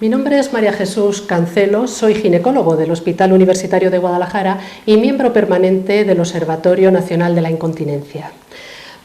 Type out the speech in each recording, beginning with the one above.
Mi nombre es María Jesús Cancelo, soy ginecólogo del Hospital Universitario de Guadalajara y miembro permanente del Observatorio Nacional de la Incontinencia.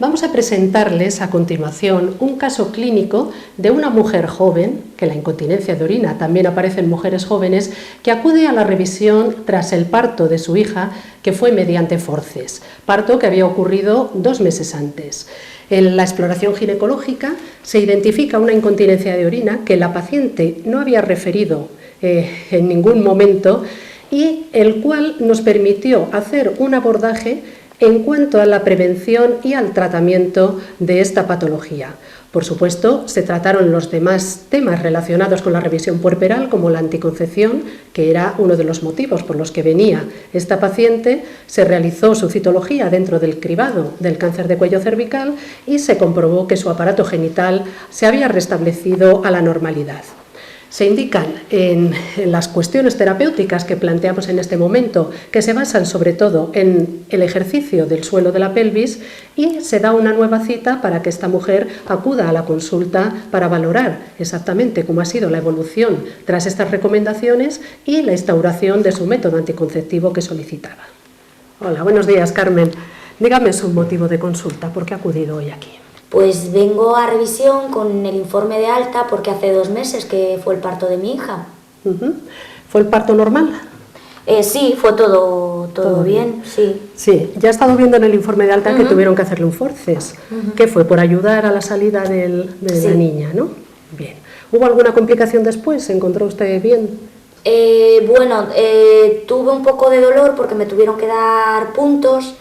Vamos a presentarles a continuación un caso clínico de una mujer joven, que la incontinencia de orina también aparece en mujeres jóvenes, que acude a la revisión tras el parto de su hija, que fue mediante forceps, parto que había ocurrido 2 meses antes. En la exploración ginecológica se identifica una incontinencia de orina que la paciente no había referido en ningún momento y el cual nos permitió hacer un abordaje en cuanto a la prevención y al tratamiento de esta patología. Por supuesto, se trataron los demás temas relacionados con la revisión puerperal, como la anticoncepción, que era uno de los motivos por los que venía esta paciente. Se realizó su citología dentro del cribado del cáncer de cuello cervical y se comprobó que su aparato genital se había restablecido a la normalidad. Se indican en las cuestiones terapéuticas que planteamos en este momento, que se basan sobre todo en el ejercicio del suelo de la pelvis, y se da una nueva cita para que esta mujer acuda a la consulta para valorar exactamente cómo ha sido la evolución tras estas recomendaciones y la instauración de su método anticonceptivo que solicitaba. Hola, buenos días, Carmen. Dígame su motivo de consulta, ¿por qué ha acudido hoy aquí? Pues vengo a revisión con el informe de alta porque hace 2 meses que fue el parto de mi hija. ¿Fue el parto normal? Sí, fue todo bien, sí. Sí, ya he estado viendo en el informe de alta que tuvieron que hacerle un forceps. ¿Qué fue? Por ayudar a la salida de la niña, ¿no? Bien. ¿Hubo alguna complicación después? ¿Se encontró usted bien? Bueno, tuve un poco de dolor porque me tuvieron que dar puntos.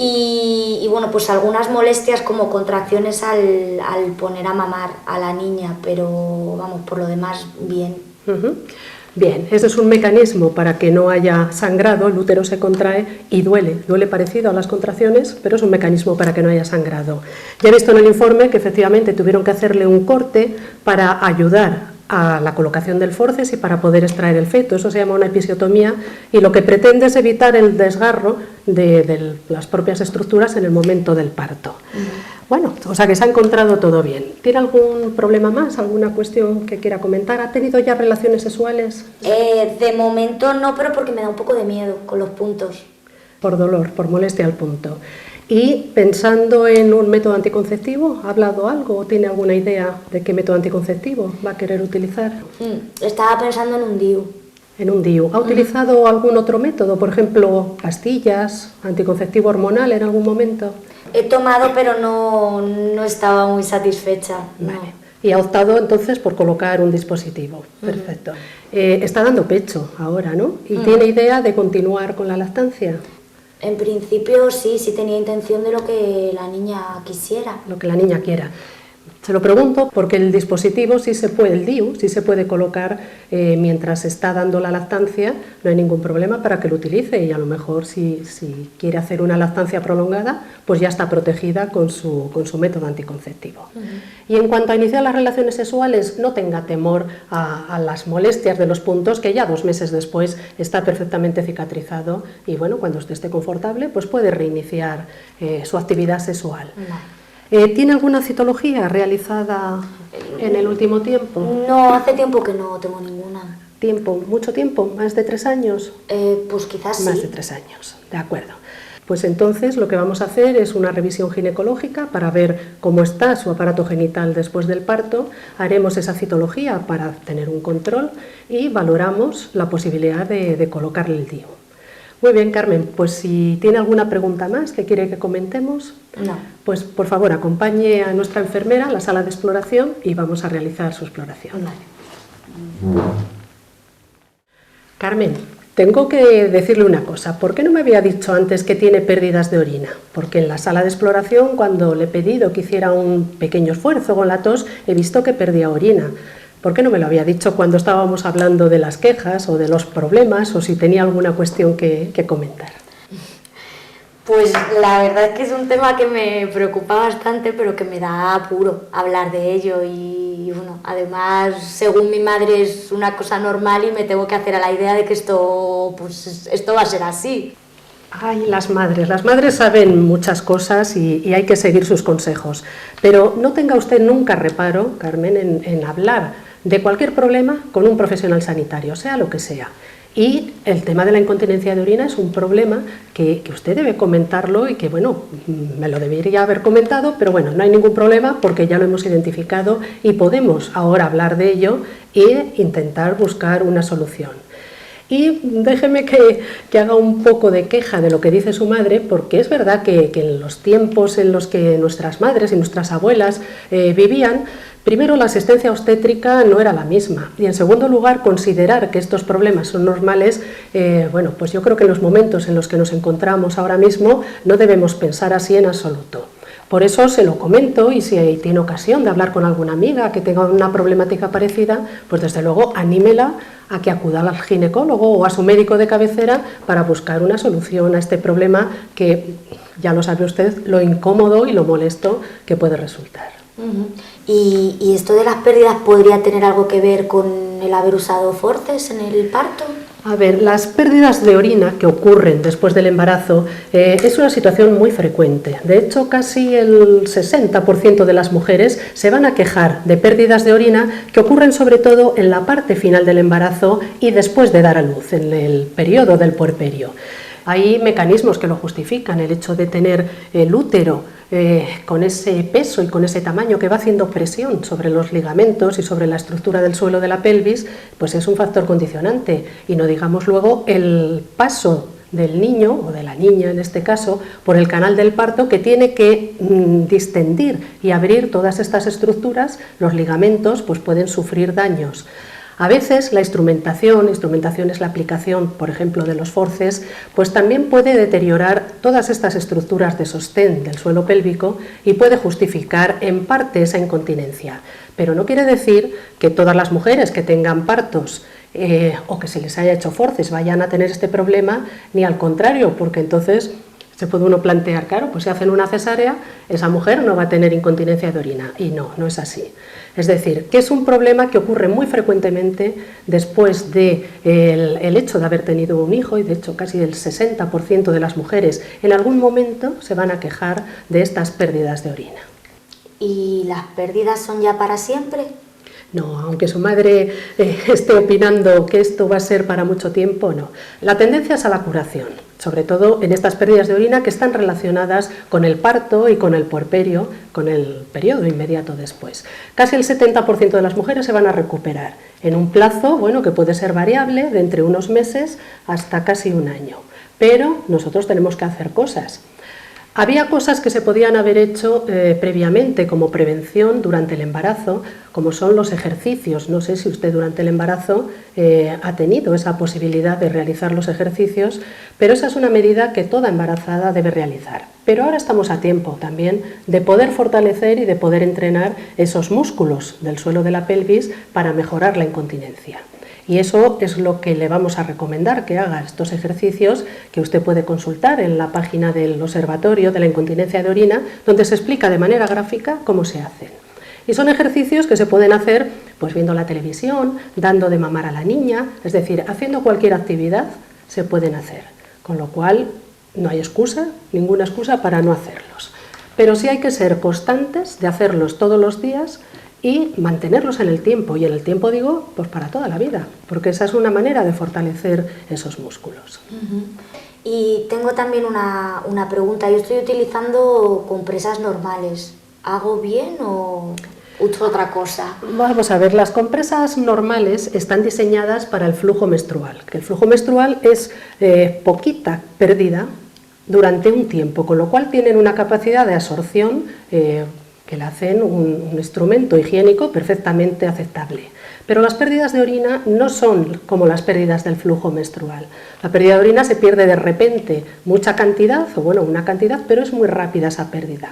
Y bueno, pues algunas molestias como contracciones al poner a mamar a la niña, pero vamos, por lo demás, bien. Bien, ese es un mecanismo para que no haya sangrado, el útero se contrae y duele parecido a las contracciones, pero es un mecanismo para que no haya sangrado. Ya he visto en el informe que efectivamente tuvieron que hacerle un corte para ayudar a la colocación del forceps y para poder extraer el feto. Eso se llama una episiotomía y lo que pretende es evitar el desgarro de las propias estructuras en el momento del parto. Bueno, o sea que se ha encontrado todo bien. ¿Tiene algún problema más, alguna cuestión que quiera comentar? ¿Ha tenido ya relaciones sexuales? De momento no, pero porque me da un poco de miedo con los puntos. Por dolor, por molestia al punto. Y pensando en un método anticonceptivo, ¿ha hablado algo o tiene alguna idea de qué método anticonceptivo va a querer utilizar? Estaba pensando en un DIU. En un DIU. ¿Ha utilizado algún otro método? Por ejemplo, pastillas, anticonceptivo hormonal en algún momento. He tomado, pero no estaba muy satisfecha. Vale. No. Y ha optado entonces por colocar un dispositivo. Perfecto. Está dando pecho ahora, ¿no? ¿Y tiene idea de continuar con la lactancia? En principio sí tenía intención de lo que la niña quisiera. Lo que la niña quiera. Se lo pregunto porque el dispositivo sí se puede, el DIU, sí se puede colocar mientras está dando la lactancia, no hay ningún problema para que lo utilice y a lo mejor si quiere hacer una lactancia prolongada, pues ya está protegida con su método anticonceptivo. Y en cuanto a iniciar las relaciones sexuales, no tenga temor a las molestias de los puntos, que ya 2 meses después está perfectamente cicatrizado y bueno, cuando usted esté confortable, pues puede reiniciar su actividad sexual. ¿Tiene alguna citología realizada en el último tiempo? No, hace tiempo que no tengo ninguna. ¿Tiempo? ¿Mucho tiempo? ¿Más de 3 años? Pues quizás sí. Más de 3 años, de acuerdo. Pues entonces lo que vamos a hacer es una revisión ginecológica para ver cómo está su aparato genital después del parto. Haremos esa citología para tener un control y valoramos la posibilidad de colocarle el DIU. Muy bien, Carmen, pues si tiene alguna pregunta más que quiere que comentemos, pues por favor acompañe a nuestra enfermera a la sala de exploración y vamos a realizar su exploración. Carmen, tengo que decirle una cosa. ¿Por qué no me había dicho antes que tiene pérdidas de orina? Porque en la sala de exploración, cuando le he pedido que hiciera un pequeño esfuerzo con la tos, he visto que perdía orina. ¿Por qué no me lo había dicho cuando estábamos hablando de las quejas o de los problemas o si tenía alguna cuestión que comentar? Pues la verdad es que es un tema que me preocupa bastante, pero que me da apuro hablar de ello y bueno, además, según mi madre es una cosa normal y me tengo que hacer a la idea de que esto va a ser así. Ay, las madres saben muchas cosas y hay que seguir sus consejos, pero no tenga usted nunca reparo, Carmen, en hablar de cualquier problema con un profesional sanitario, sea lo que sea. Y el tema de la incontinencia de orina es un problema que usted debe comentarlo y que, bueno, me lo debería haber comentado, pero bueno, no hay ningún problema porque ya lo hemos identificado y podemos ahora hablar de ello e intentar buscar una solución. Y déjeme que haga un poco de queja de lo que dice su madre, porque es verdad que en los tiempos en los que nuestras madres y nuestras abuelas vivían, primero, la asistencia obstétrica no era la misma y, en segundo lugar, considerar que estos problemas son normales, bueno, pues yo creo que en los momentos en los que nos encontramos ahora mismo no debemos pensar así en absoluto. Por eso se lo comento, y si tiene ocasión de hablar con alguna amiga que tenga una problemática parecida, pues desde luego anímela a que acuda al ginecólogo o a su médico de cabecera para buscar una solución a este problema que, ya lo sabe usted, lo incómodo y lo molesto que puede resultar. ¿Y esto de las pérdidas podría tener algo que ver con el haber usado forceps en el parto? A ver, las pérdidas de orina que ocurren después del embarazo es una situación muy frecuente. De hecho, casi el 60% de las mujeres se van a quejar de pérdidas de orina que ocurren sobre todo en la parte final del embarazo y después de dar a luz, en el periodo del puerperio. Hay mecanismos que lo justifican, el hecho de tener el útero con ese peso y con ese tamaño que va haciendo presión sobre los ligamentos y sobre la estructura del suelo de la pelvis, pues es un factor condicionante, y no digamos luego el paso del niño o de la niña en este caso por el canal del parto, que tiene que distendir y abrir todas estas estructuras. Los ligamentos pues pueden sufrir daños. A veces la instrumentación es la aplicación, por ejemplo, de los forceps, pues también puede deteriorar todas estas estructuras de sostén del suelo pélvico y puede justificar en parte esa incontinencia. Pero no quiere decir que todas las mujeres que tengan partos o que se les haya hecho forceps vayan a tener este problema, ni al contrario, porque entonces se puede uno plantear, claro, pues si hacen una cesárea, esa mujer no va a tener incontinencia de orina, y no, no es así. Es decir, que es un problema que ocurre muy frecuentemente después del hecho de haber tenido un hijo, y de hecho casi el 60% de las mujeres en algún momento se van a quejar de estas pérdidas de orina. ¿Y las pérdidas son ya para siempre? No, aunque su madre esté opinando que esto va a ser para mucho tiempo, no. La tendencia es a la curación, sobre todo en estas pérdidas de orina que están relacionadas con el parto y con el puerperio, con el periodo inmediato después. Casi el 70% de las mujeres se van a recuperar en un plazo, bueno, que puede ser variable, de entre unos meses hasta casi un año. Pero nosotros tenemos que hacer cosas. Había cosas que se podían haber hecho previamente como prevención durante el embarazo, como son los ejercicios. No sé si usted durante el embarazo ha tenido esa posibilidad de realizar los ejercicios, pero esa es una medida que toda embarazada debe realizar. Pero ahora estamos a tiempo también de poder fortalecer y de poder entrenar esos músculos del suelo de la pelvis para mejorar la incontinencia. Y eso es lo que le vamos a recomendar, que haga estos ejercicios que usted puede consultar en la página del Observatorio de la Incontinencia de Orina, donde se explica de manera gráfica cómo se hacen. Y son ejercicios que se pueden hacer pues viendo la televisión, dando de mamar a la niña, es decir, haciendo cualquier actividad se pueden hacer. Con lo cual no hay excusa, ninguna excusa para no hacerlos. Pero sí hay que ser constantes de hacerlos todos los días y mantenerlos en el tiempo, y en el tiempo digo, pues para toda la vida, porque esa es una manera de fortalecer esos músculos. Y tengo también una pregunta. Yo estoy utilizando compresas normales. ¿Hago bien o uso otra cosa? Vamos a ver, las compresas normales están diseñadas para el flujo menstrual, que el flujo menstrual es poquita pérdida durante un tiempo, con lo cual tienen una capacidad de absorción que le hacen un instrumento higiénico perfectamente aceptable. Pero las pérdidas de orina no son como las pérdidas del flujo menstrual. La pérdida de orina se pierde de repente mucha cantidad, o bueno, una cantidad, pero es muy rápida esa pérdida.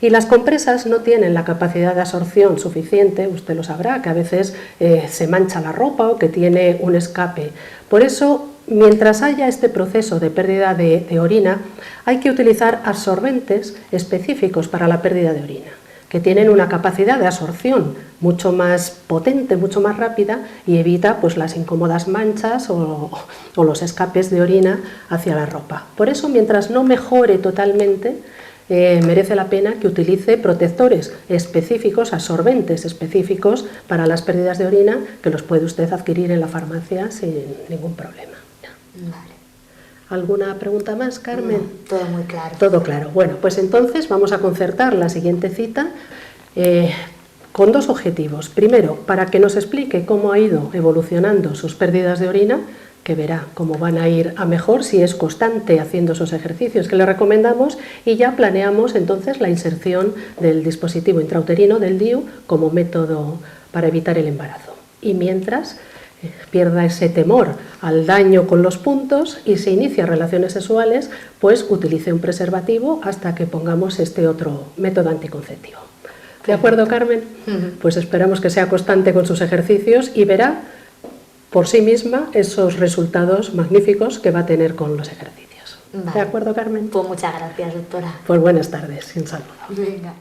Y las compresas no tienen la capacidad de absorción suficiente, usted lo sabrá, que a veces se mancha la ropa o que tiene un escape. Por eso, mientras haya este proceso de pérdida de orina, hay que utilizar absorbentes específicos para la pérdida de orina, que tienen una capacidad de absorción mucho más potente, mucho más rápida, y evita pues las incómodas manchas o los escapes de orina hacia la ropa. Por eso, mientras no mejore totalmente, merece la pena que utilice protectores específicos, absorbentes específicos para las pérdidas de orina, que los puede usted adquirir en la farmacia sin ningún problema. Vale. ¿Alguna pregunta más, Carmen? No, todo muy claro. Todo claro. Bueno, pues entonces vamos a concertar la siguiente cita con dos objetivos. Primero, para que nos explique cómo ha ido evolucionando sus pérdidas de orina, que verá cómo van a ir a mejor si es constante haciendo esos ejercicios que le recomendamos, y ya planeamos entonces la inserción del dispositivo intrauterino del DIU como método para evitar el embarazo. Y mientras pierda ese temor al daño con los puntos y se inicia relaciones sexuales, pues utilice un preservativo hasta que pongamos este otro método anticonceptivo. ¿De acuerdo, Carmen? Pues esperamos que sea constante con sus ejercicios y verá por sí misma esos resultados magníficos que va a tener con los ejercicios. Vale. ¿De acuerdo, Carmen? Pues muchas gracias, doctora. Pues buenas tardes y un saludo. Venga.